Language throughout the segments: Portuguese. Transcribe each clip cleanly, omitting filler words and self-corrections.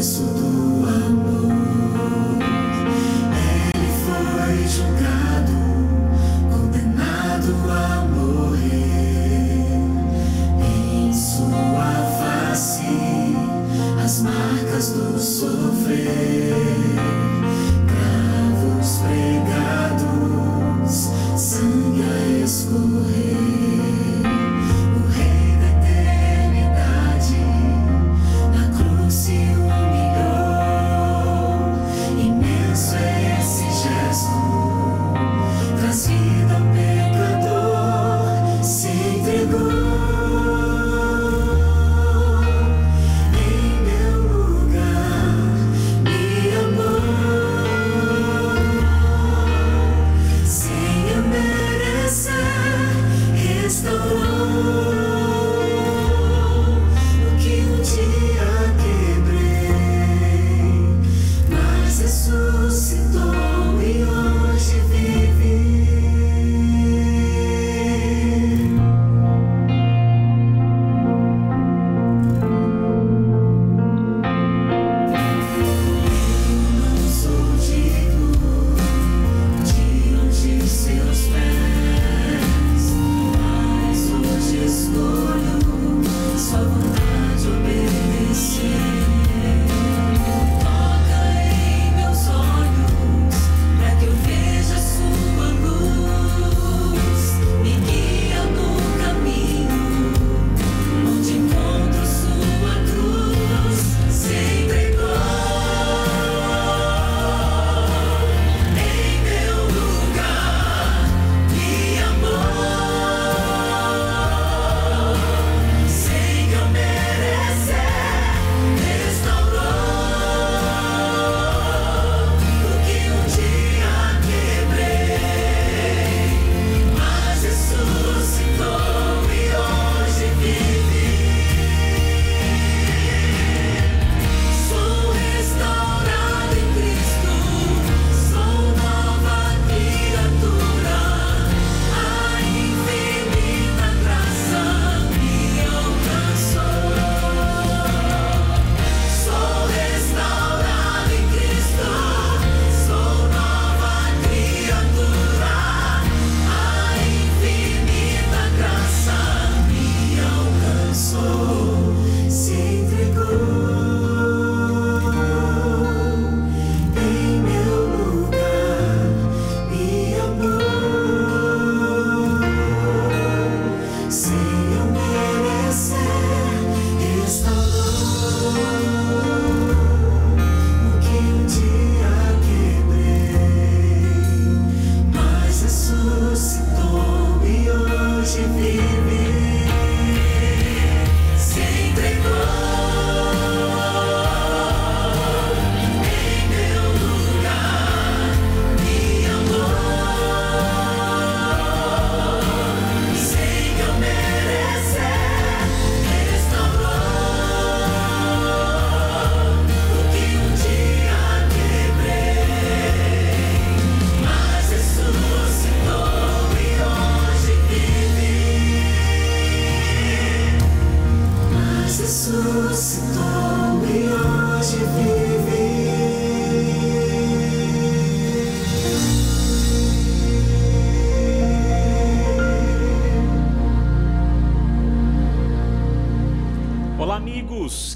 preço do amor. Ele foi julgado, condenado a morrer. Em sua face, as marcas do sofrer. Cravos pregados, sangue a escorrer.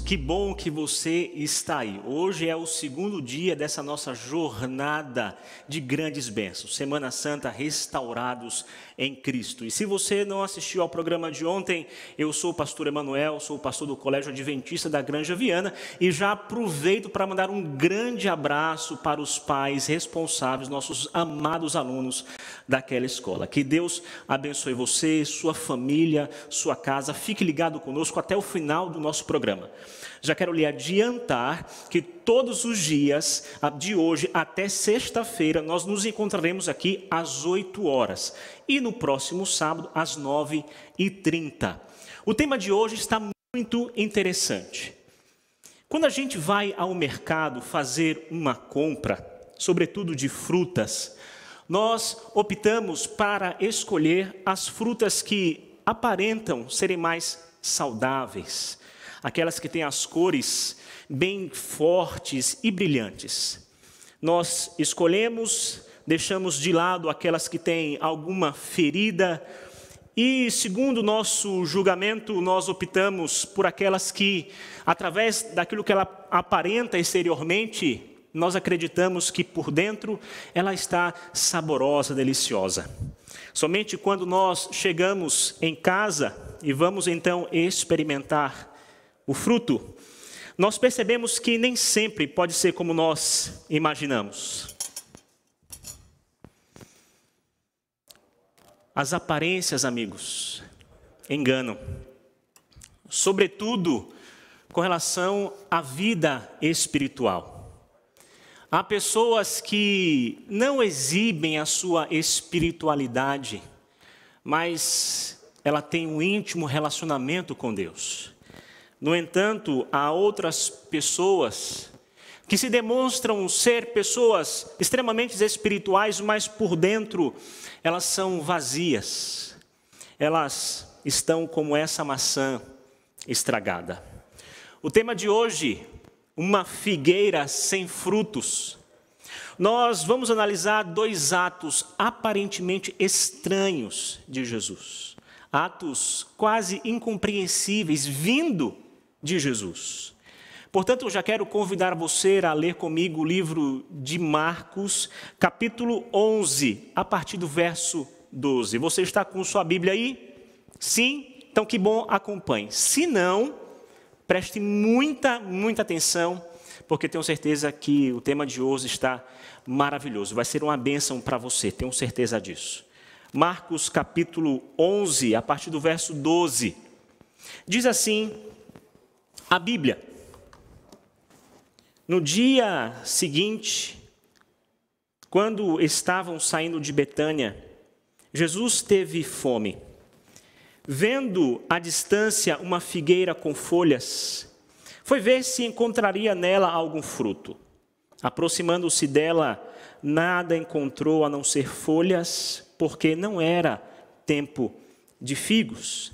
Que bom que você está aí. Hoje é o segundo dia dessa nossa jornada de grandes bênçãos. Semana Santa, restaurados em Cristo. E se você não assistiu ao programa de ontem, eu sou o pastor Emanuel, sou o pastor do Colégio Adventista da Granja Viana e já aproveito para mandar um grande abraço para os pais responsáveis, nossos amados alunos daquela escola. Que Deus abençoe você, sua família, sua casa. Fique ligado conosco até o final do nosso programa. Já quero lhe adiantar que todos os dias, de hoje até sexta-feira, nós nos encontraremos aqui às 8 horas. E no próximo sábado, às 9h30. O tema de hoje está muito interessante. Quando a gente vai ao mercado fazer uma compra, sobretudo de frutas, nós optamos para escolher as frutas que aparentam serem mais saudáveis, aquelas que têm as cores bem fortes e brilhantes. Nós escolhemos, deixamos de lado aquelas que têm alguma ferida e, segundo o nosso julgamento, nós optamos por aquelas que, através daquilo que ela aparenta exteriormente, nós acreditamos que por dentro ela está saborosa, deliciosa. Somente quando nós chegamos em casa e vamos então experimentar o fruto, nós percebemos que nem sempre pode ser como nós imaginamos. As aparências, amigos, enganam. Sobretudo com relação à vida espiritual. Há pessoas que não exibem a sua espiritualidade, mas ela tem um íntimo relacionamento com Deus. No entanto, há outras pessoas que se demonstram ser pessoas extremamente espirituais, mas por dentro elas são vazias. Elas estão como essa maçã estragada. O tema de hoje, uma figueira sem frutos. Nós vamos analisar dois atos aparentemente estranhos de Jesus. Atos quase incompreensíveis, vindo de Jesus. Portanto, eu já quero convidar você a ler comigo o livro de Marcos, capítulo 11, a partir do verso 12. Você está com sua Bíblia aí? Sim? Então que bom, acompanhe. Se não, preste muita atenção, porque tenho certeza que o tema de hoje está maravilhoso. Vai ser uma bênção para você, tenho certeza disso. Marcos capítulo 11, a partir do verso 12. Diz assim a Bíblia: no dia seguinte, quando estavam saindo de Betânia, Jesus teve fome. Vendo à distância uma figueira com folhas, foi ver se encontraria nela algum fruto. Aproximando-se dela, nada encontrou a não ser folhas, porque não era tempo de figos.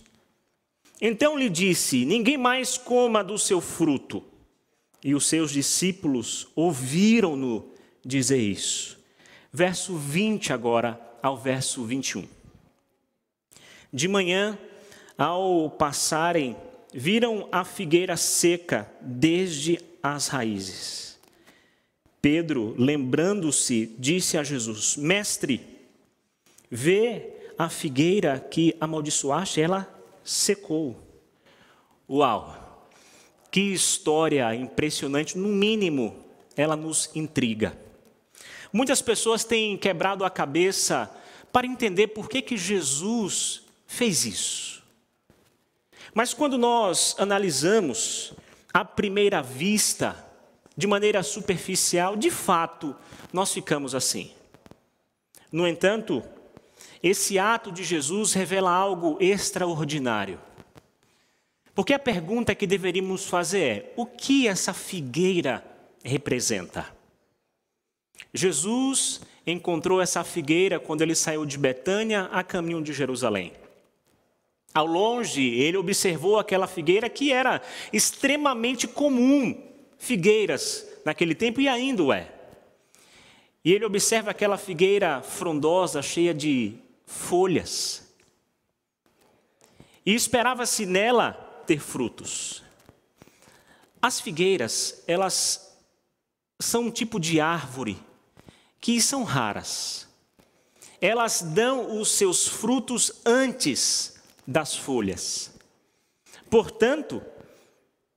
Então lhe disse: ninguém mais coma do seu fruto. E os seus discípulos ouviram-no dizer isso. Verso 20 agora ao verso 21. De manhã, ao passarem, viram a figueira seca desde as raízes. Pedro, lembrando-se, disse a Jesus: Mestre, vê a figueira que amaldiçoaste, ela secou. Uau! Que história impressionante, no mínimo, ela nos intriga. Muitas pessoas têm quebrado a cabeça para entender por que Jesus fez isso. Mas quando nós analisamos à primeira vista, de maneira superficial, de fato, nós ficamos assim. No entanto, esse ato de Jesus revela algo extraordinário. Porque a pergunta que deveríamos fazer é: o que essa figueira representa? Jesus encontrou essa figueira quando ele saiu de Betânia a caminho de Jerusalém. Ao longe, ele observou aquela figueira que era extremamente comum, figueiras naquele tempo e ainda o é. E ele observa aquela figueira frondosa, cheia de folhas. E esperava-se nela ter frutos. As figueiras, elas são um tipo de árvore que são raras. Elas dão os seus frutos antes das folhas. Portanto,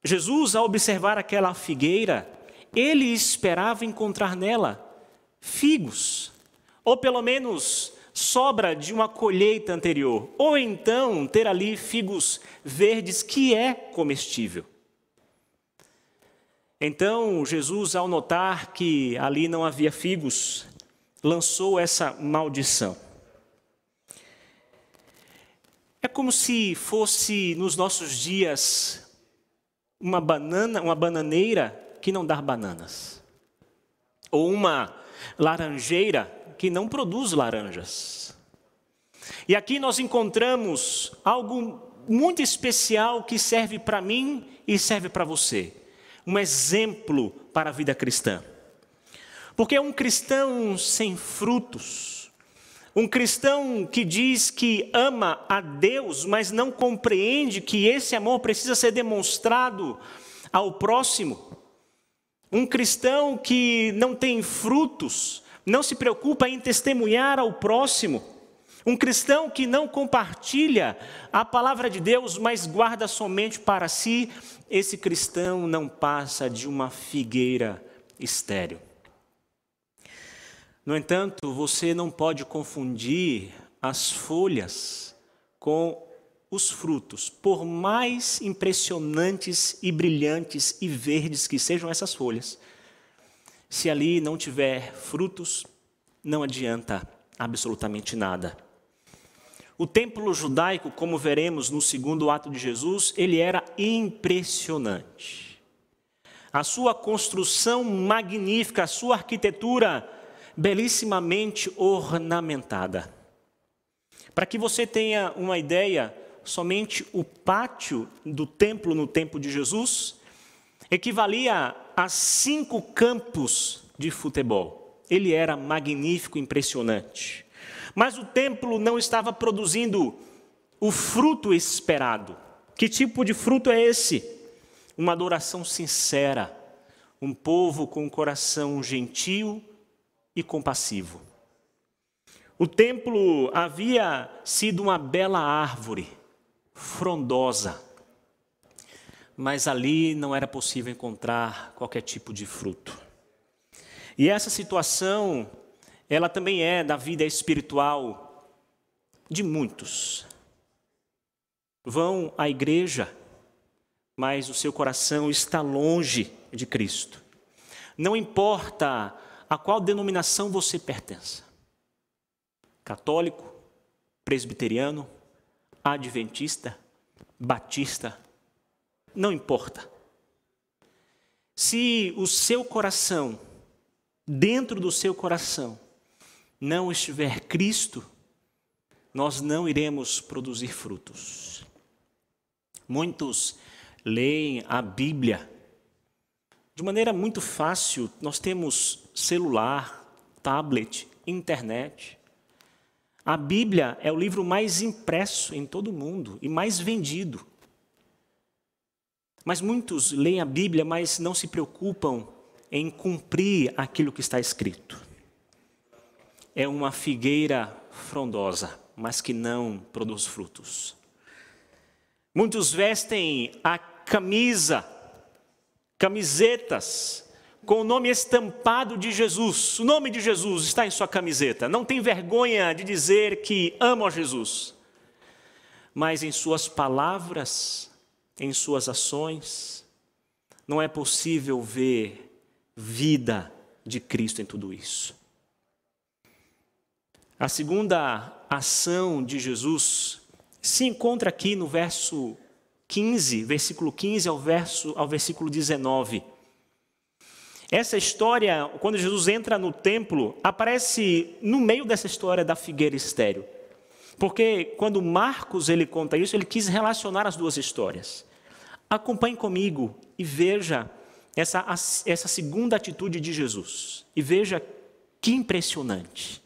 Jesus, ao observar aquela figueira, ele esperava encontrar nela figos, ou pelo menos sobra de uma colheita anterior, ou então ter ali figos verdes, que é comestível. Então, Jesus, ao notar que ali não havia figos, lançou essa maldição. É como se fosse, nos nossos dias, uma bananeira que não dá bananas. Ou uma laranjeira que não produz laranjas. E aqui nós encontramos algo muito especial que serve para mim e serve para você. um exemplo para a vida cristã. Porque um cristão sem frutos, um cristão que diz que ama a Deus, mas não compreende que esse amor precisa ser demonstrado ao próximo, um cristão que não tem frutos, não se preocupa em testemunhar ao próximo, um cristão que não compartilha a palavra de Deus, mas guarda somente para si, esse cristão não passa de uma figueira estéril. No entanto, você não pode confundir as folhas com os frutos, por mais impressionantes e brilhantes e verdes que sejam essas folhas. Se ali não tiver frutos, não adianta absolutamente nada. O templo judaico, como veremos no segundo ato de Jesus, ele era impressionante. A sua construção magnífica, a sua arquitetura belíssimamente ornamentada. Para que você tenha uma ideia, somente o pátio do templo no tempo de Jesus equivalia a 5 campos de futebol. Ele era magnífico, impressionante. Mas o templo não estava produzindo o fruto esperado. Que tipo de fruto é esse? Uma adoração sincera, um povo com um coração gentil e compassivo. O templo havia sido uma bela árvore, frondosa, mas ali não era possível encontrar qualquer tipo de fruto. E essa situação, ela também é da vida espiritual de muitos. Vão à igreja, mas o seu coração está longe de Cristo. Não importa a qual denominação você pertença. Católico, presbiteriano, adventista, batista, não importa. Se o seu coração, dentro do seu coração, não estiver Cristo, nós não iremos produzir frutos. Muitos leem a Bíblia de maneira muito fácil. Nós temos celular, tablet, internet. A Bíblia é o livro mais impresso em todo o mundo e mais vendido. Mas muitos leem a Bíblia, mas não se preocupam em cumprir aquilo que está escrito. É uma figueira frondosa, mas que não produz frutos. Muitos vestem a camisetas com o nome estampado de Jesus. O nome de Jesus está em sua camiseta. Não tem vergonha de dizer que ama a Jesus. Mas em suas palavras, em suas ações, não é possível ver vida de Cristo em tudo isso. A segunda ação de Jesus se encontra aqui no verso 15, versículo 15 ao versículo 19. Essa história, quando Jesus entra no templo, aparece no meio dessa história da figueira estéril. Porque quando Marcos ele conta isso, ele quis relacionar as duas histórias. Acompanhe comigo e veja essa segunda atitude de Jesus. E veja que impressionante.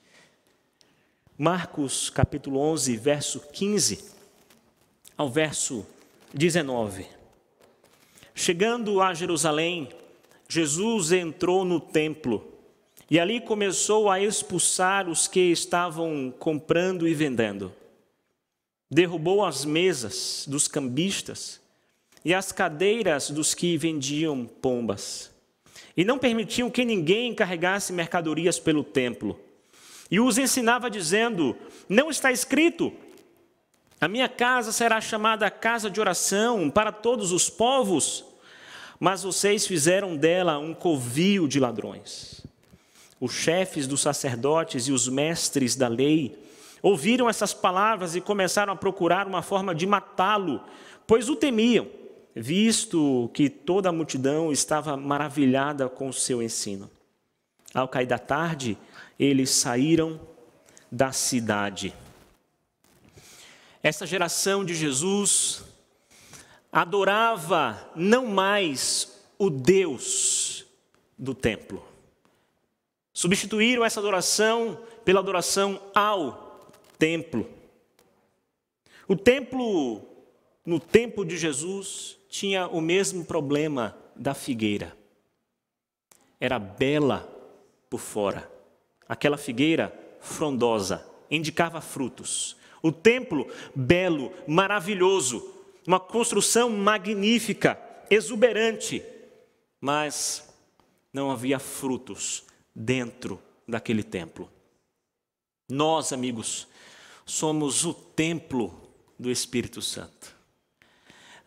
Marcos capítulo 11, verso 15 ao verso 19. Chegando a Jerusalém, Jesus entrou no templo e ali começou a expulsar os que estavam comprando e vendendo. Derrubou as mesas dos cambistas e as cadeiras dos que vendiam pombas. E não permitiam que ninguém carregasse mercadorias pelo templo. E os ensinava dizendo: não está escrito, a minha casa será chamada casa de oração para todos os povos? Mas vocês fizeram dela um covil de ladrões. Os chefes dos sacerdotes e os mestres da lei ouviram essas palavras e começaram a procurar uma forma de matá-lo, pois o temiam, visto que toda a multidão estava maravilhada com o seu ensino. Ao cair da tarde, eles saíram da cidade. Essa geração de Jesus adorava não mais o Deus do templo. Substituíram essa adoração pela adoração ao templo. O templo, no tempo de Jesus, tinha o mesmo problema da figueira. Era bela por fora. Aquela figueira frondosa indicava frutos. O templo, belo, maravilhoso, uma construção magnífica, exuberante, mas não havia frutos dentro daquele templo. Nós, amigos, somos o templo do Espírito Santo.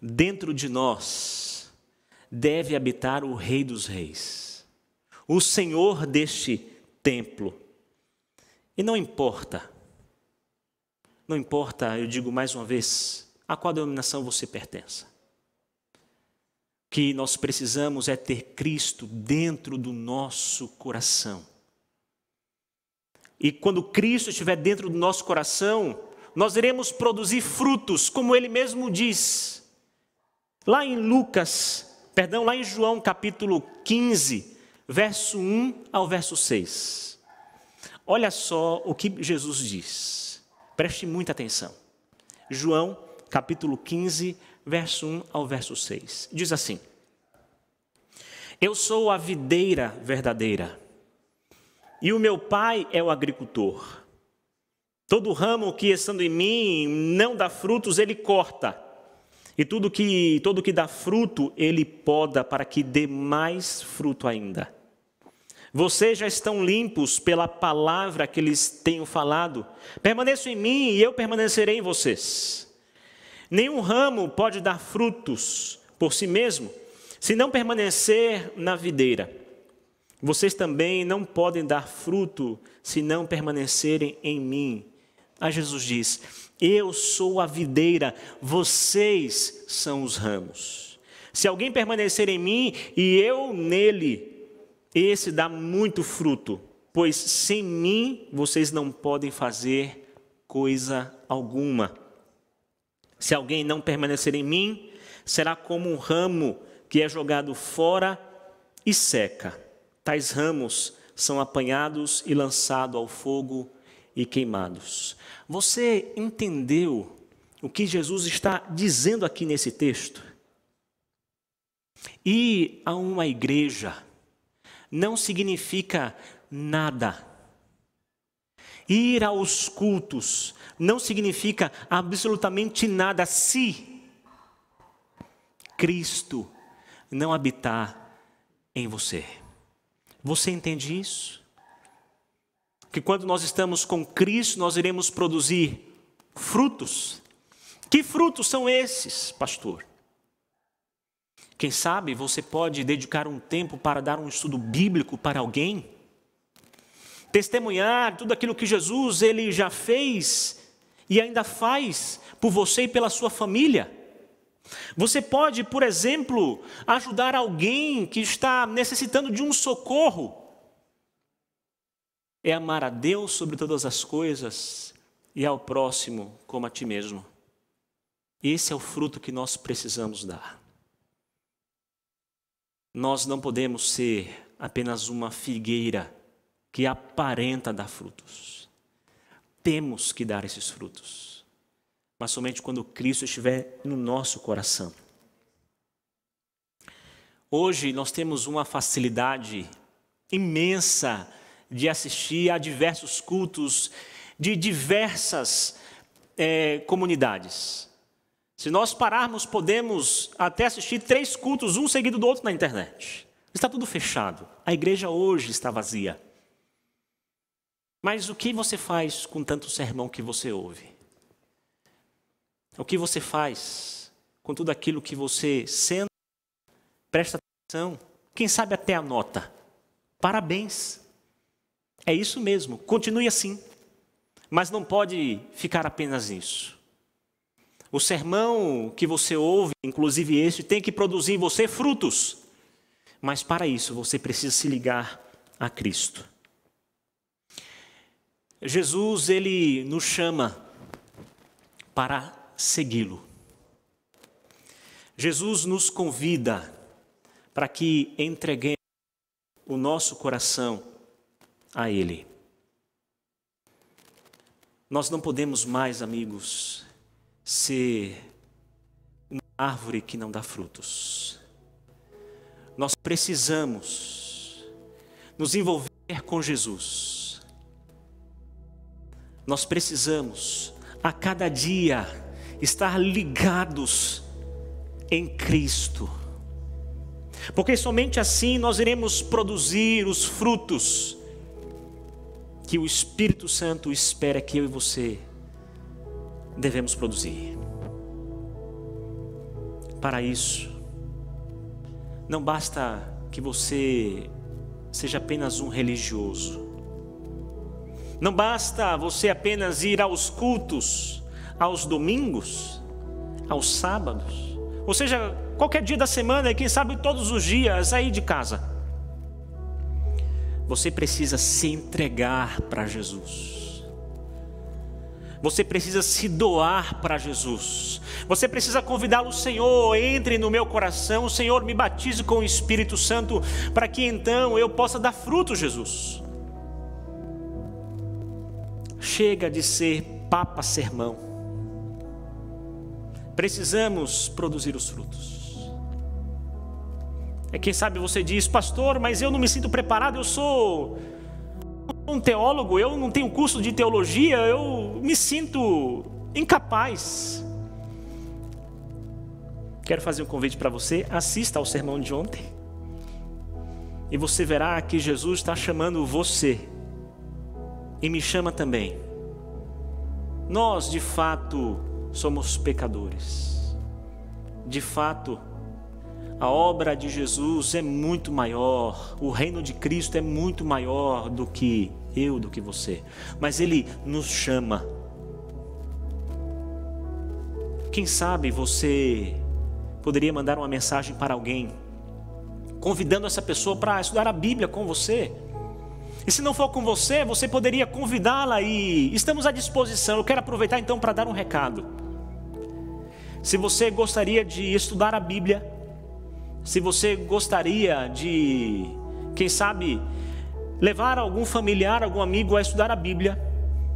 Dentro de nós deve habitar o Rei dos Reis, o Senhor deste templo. E não importa, eu digo mais uma vez, a qual denominação você pertence. O que nós precisamos é ter Cristo dentro do nosso coração. E quando Cristo estiver dentro do nosso coração, nós iremos produzir frutos, como Ele mesmo diz. Lá em lá em João capítulo 15, verso 1 ao verso 6. Olha só o que Jesus diz. Preste muita atenção. João capítulo 15, verso 1 ao verso 6. Diz assim: Eu sou a videira verdadeira, e o meu Pai é o agricultor. Todo ramo que estando em mim não dá frutos, ele corta. E todo que dá fruto, ele poda para que dê mais fruto ainda. Vocês já estão limpos pela palavra que lhes tenho falado. Permaneçam em mim e eu permanecerei em vocês. Nenhum ramo pode dar frutos por si mesmo, se não permanecer na videira. Vocês também não podem dar fruto se não permanecerem em mim. Aí Jesus diz: Eu sou a videira, vocês são os ramos. Se alguém permanecer em mim e eu nele, esse dá muito fruto, pois sem mim vocês não podem fazer coisa alguma. Se alguém não permanecer em mim, será como um ramo que é jogado fora e seca. Tais ramos são apanhados e lançados ao fogo e queimados. Você entendeu o que Jesus está dizendo aqui nesse texto? Ir a uma igreja não significa nada. Ir aos cultos não significa absolutamente nada se Cristo não habitar em você. Você entende isso? Que quando nós estamos com Cristo, nós iremos produzir frutos. Que frutos são esses, pastor? Quem sabe você pode dedicar um tempo para dar um estudo bíblico para alguém? Testemunhar tudo aquilo que Jesus ele já fez e ainda faz por você e pela sua família. Você pode, por exemplo, ajudar alguém que está necessitando de um socorro. É amar a Deus sobre todas as coisas e ao próximo como a ti mesmo. Esse é o fruto que nós precisamos dar. Nós não podemos ser apenas uma figueira que aparenta dar frutos. Temos que dar esses frutos, mas somente quando Cristo estiver no nosso coração. Hoje nós temos uma facilidade imensa de assistir a diversos cultos de diversas comunidades. Se nós pararmos, podemos até assistir 3 cultos, um seguido do outro na internet. Está tudo fechado. A igreja hoje está vazia. Mas o que você faz com tanto sermão que você ouve? O que você faz com tudo aquilo que você senta, presta atenção, quem sabe até anota? Parabéns. É isso mesmo, continue assim. Mas não pode ficar apenas nisso. O sermão que você ouve, inclusive este, tem que produzir em você frutos. Mas para isso você precisa se ligar a Cristo. Jesus, ele nos chama para segui-lo. Jesus nos convida para que entreguemos o nosso coração a Ele. Nós não podemos mais, amigos, ser uma árvore que não dá frutos. Nós precisamos nos envolver com Jesus. Nós precisamos, a cada dia, estar ligados em Cristo. Porque somente assim nós iremos produzir os frutos que o Espírito Santo espera que eu e você devemos produzir. Para isso, não basta que você seja apenas um religioso. Não basta você apenas ir aos cultos, aos domingos, aos sábados, ou seja, qualquer dia da semana e quem sabe todos os dias aí de casa. Você precisa se entregar para Jesus. Você precisa se doar para Jesus. Você precisa convidá-lo: Senhor, entre no meu coração, Senhor, me batize com o Espírito Santo, para que então eu possa dar fruto, Jesus. Chega de ser papa-sermão. Precisamos produzir os frutos. Quem sabe você diz: pastor, mas eu não me sinto preparado, eu sou um teólogo, eu não tenho curso de teologia, eu me sinto incapaz. Quero fazer um convite para você: assista ao sermão de ontem e você verá que Jesus está chamando você e me chama também. Nós de fato somos pecadores. De fato, a obra de Jesus é muito maior, o reino de Cristo é muito maior do que eu, do que você. Mas Ele nos chama. Quem sabe você poderia mandar uma mensagem para alguém, convidando essa pessoa para estudar a Bíblia com você. E se não for com você, você poderia convidá-la e estamos à disposição. Eu quero aproveitar então para dar um recado. Se você gostaria de estudar a Bíblia, se você gostaria de, quem sabe, levar algum familiar, algum amigo a estudar a Bíblia,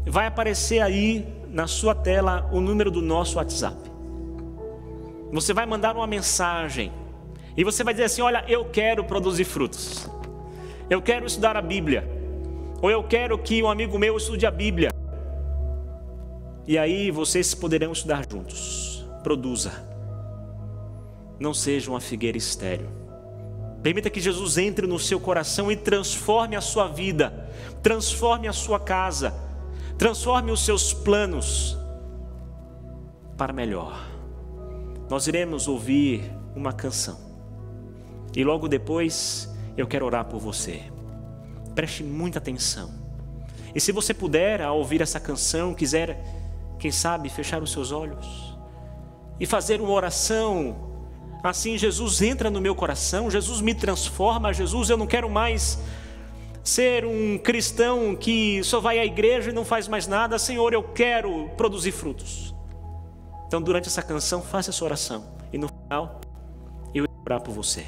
vai aparecer aí na sua tela o número do nosso WhatsApp. Você vai mandar uma mensagem e você vai dizer assim: olha, eu quero produzir frutos, eu quero estudar a Bíblia, ou eu quero que um amigo meu estude a Bíblia. E aí vocês poderão estudar juntos. Produza. Não seja uma figueira estéril. Permita que Jesus entre no seu coração e transforme a sua vida, transforme a sua casa, transforme os seus planos para melhor. Nós iremos ouvir uma canção e logo depois eu quero orar por você. Preste muita atenção. E se você puder, ao ouvir essa canção, quiser, quem sabe, fechar os seus olhos e fazer uma oração assim: Jesus, entra no meu coração, Jesus, me transforma, Jesus, eu não quero mais ser um cristão que só vai à igreja e não faz mais nada. Senhor, eu quero produzir frutos. Então, durante essa canção, faça essa oração e no final eu vou orar por você.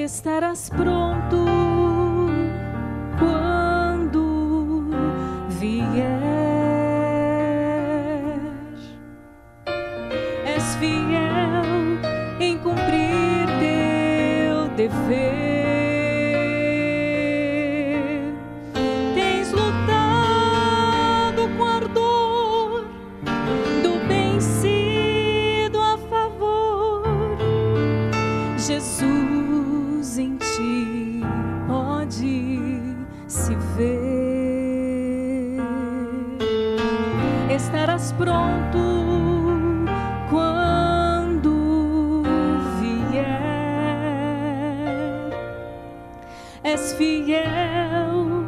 estarás pronto quando vier. És fiel em cumprir teu dever. Tens lutado com ardor, do bem sido a favor. Jesus em ti pode se ver. Estarás pronto quando vier. És fiel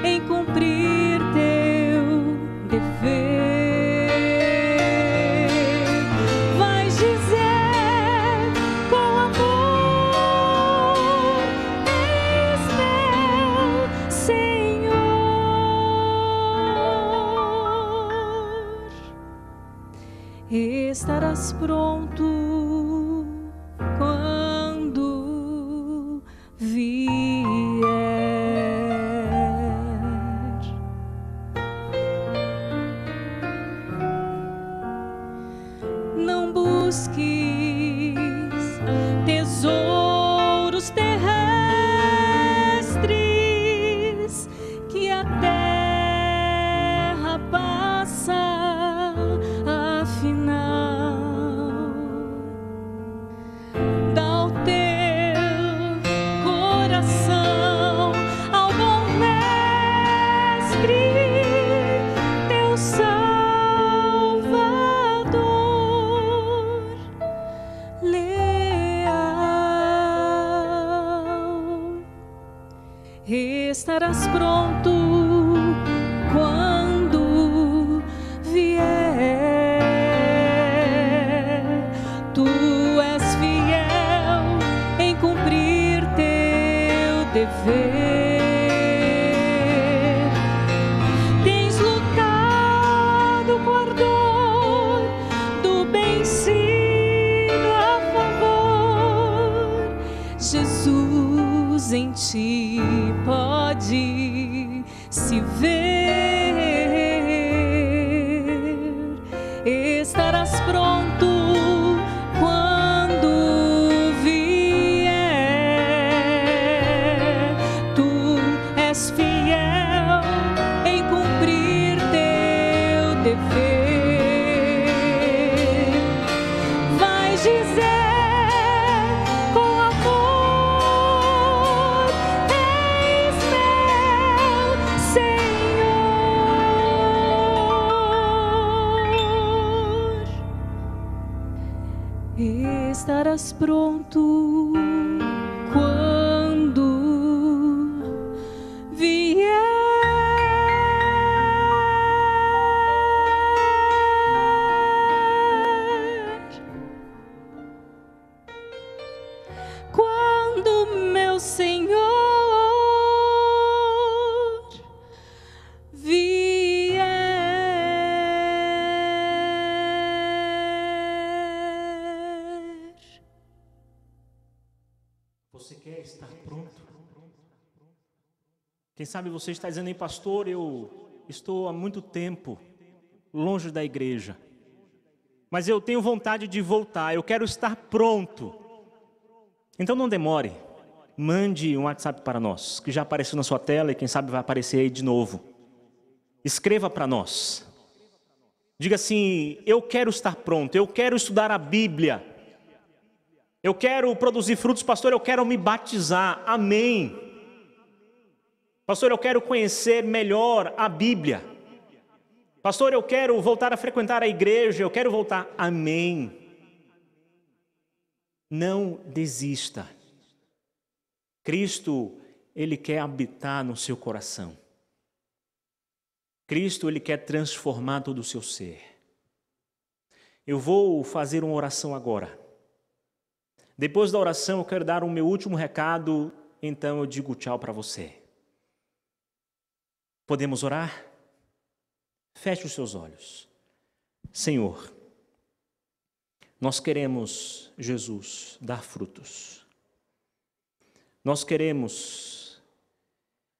em cumprir teu dever. Vais dizer com amor: eis meu Senhor. Estarás pronto quando vier. Não busques tesouros terrestres, que a terra passa, afinal. Dá o teu coração ao bom mestre, teu Salvador leal. Estarás pronto quando vier. Tu és fiel em cumprir teu dever. Tens lutado com ardor, do bem sido a favor. Jesus em ti pode se ver. Estarás pronto quando vier. Tu és fiel em cumprir teu dever. Vais dizer com amor: eis meu Senhor. Estarás pronto quando vier. Quando meu Senhor vier. Você quer estar pronto? Quem sabe você está dizendo aí: pastor, eu estou há muito tempo longe da igreja, mas eu tenho vontade de voltar, eu quero estar pronto. Então não demore, mande um WhatsApp para nós, que já apareceu na sua tela e quem sabe vai aparecer aí de novo. Escreva para nós. Diga assim: eu quero estar pronto, eu quero estudar a Bíblia, eu quero produzir frutos, pastor, eu quero me batizar, amém. Pastor, eu quero conhecer melhor a Bíblia. Pastor, eu quero voltar a frequentar a igreja, eu quero voltar, amém. Não desista. Cristo, Ele quer habitar no seu coração. Cristo, Ele quer transformar todo o seu ser. Eu vou fazer uma oração agora. Depois da oração, eu quero dar o meu último recado, então eu digo tchau para você. Podemos orar? Feche os seus olhos. Senhor, nós queremos, Jesus, dar frutos. Nós queremos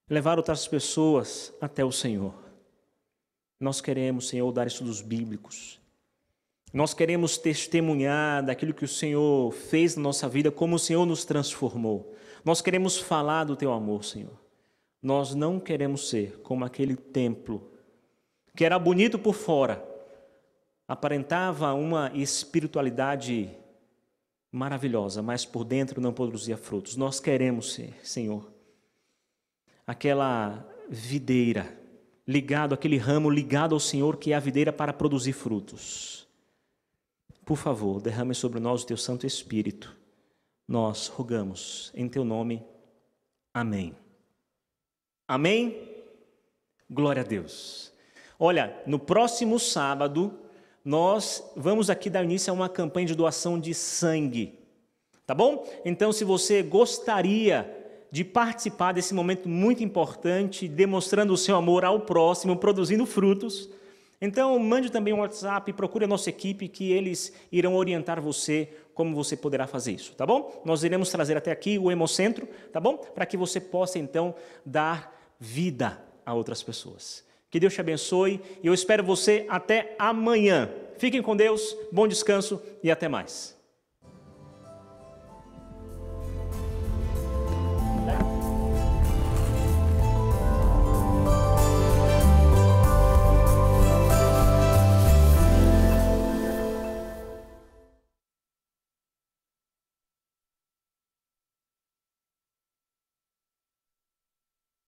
levar outras pessoas até o Senhor. Nós queremos, Senhor, dar estudos bíblicos. Nós queremos testemunhar daquilo que o Senhor fez na nossa vida, como o Senhor nos transformou. Nós queremos falar do Teu amor, Senhor. Nós não queremos ser como aquele templo, que era bonito por fora, aparentava uma espiritualidade maravilhosa, mas por dentro não produzia frutos. Nós queremos ser, Senhor, aquela videira, aquele ramo ligado ao Senhor, que é a videira para produzir frutos. Por favor, derrame sobre nós o Teu Santo Espírito. Nós rogamos em Teu nome. Amém. Amém? Glória a Deus. Olha, no próximo sábado, nós vamos aqui dar início a uma campanha de doação de sangue. Tá bom? Então, se você gostaria de participar desse momento muito importante, demonstrando o seu amor ao próximo, produzindo frutos, então mande também um WhatsApp, procure a nossa equipe, que eles irão orientar você como você poderá fazer isso, tá bom? Nós iremos trazer até aqui o Hemocentro, tá bom? Para que você possa, então, dar vida a outras pessoas. Que Deus te abençoe e eu espero você até amanhã. Fiquem com Deus, bom descanso e até mais.